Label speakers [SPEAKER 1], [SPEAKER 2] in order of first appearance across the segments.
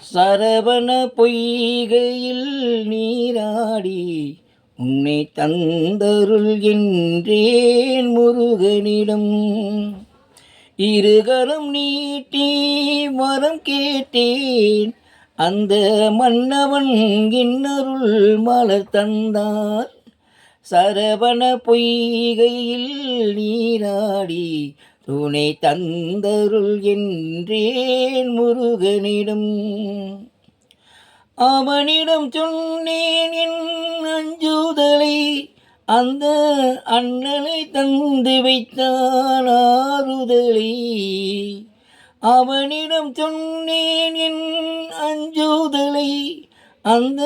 [SPEAKER 1] சரவண பொய்கையில் நீராடி உன்னை தந்தருள் என்றேன் முருகனிடம். இருகரம் நீட்டி வரம் கேட்டேன், அந்த மன்னவன் இன்னருள் மலர் தந்தார். சரவண பொய்கையில் நீராடி துணை தந்தருள் என்றேன் முருகனிடம். அவனிடம் சொன்னேன் என் அஞ்சுதலை, அந்த அண்ணலை தந்து வைத்தான் ஆறுதலை. அவனிடம் சொன்னேன் என் அஞ்சுதலை, அந்த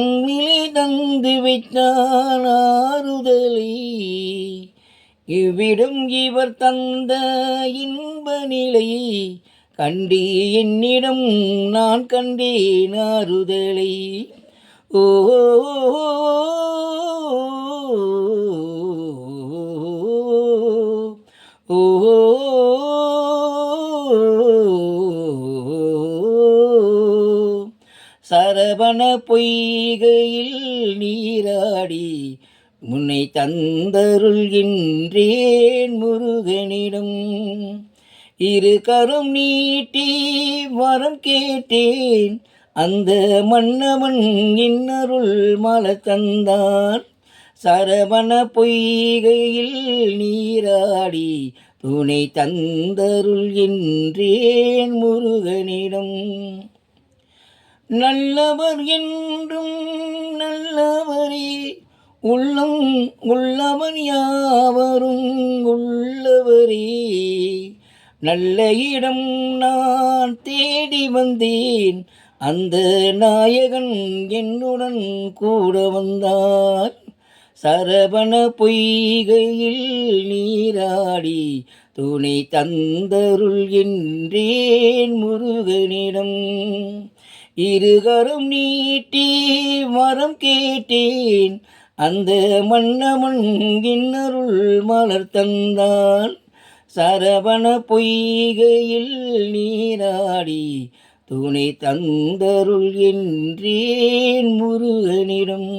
[SPEAKER 1] உண்மையை தந்து வைத்தான் ஆறுதலை. இவ்விடம் இவர் தந்த இன்ப நிலை கண்டு என்னிடம் நான் கண்டேன் ஆறுதலை. ஓ ஓ சரவண பொய்கையில் நீராடி முன்னை தந்தருள் என்றேன் முருகனிடம். இரு கரம் நீட்டி வரம் கேட்டேன், அந்த மன்னவன் இன்னருள் மலர் தந்தான். சரவண பொய்கையில் நீராடி துணை தந்தருள் என்றேன் முருகனிடம். நல்லவர் என்றும் நல்லவரே, உள்ளம் உள்ளவன் யாவரும் உள்ளவரே. நல்ல இடம் நான் தேடி வந்தேன், அந்த நாயகன் என்னுடன் கூட வந்தார். சரவண பொய்கையில் நீராடி துணை தந்தருள் என்றேன் முருகனிடம். இருகரம் நீட்டி வரம் கேட்டேன், அந்த மன்னவன் இன்னருள் மலர் தந்தான். சரவண பொய்கையில் நீராடி துணை தந்தருள் என்றேன் முருகனிடம்.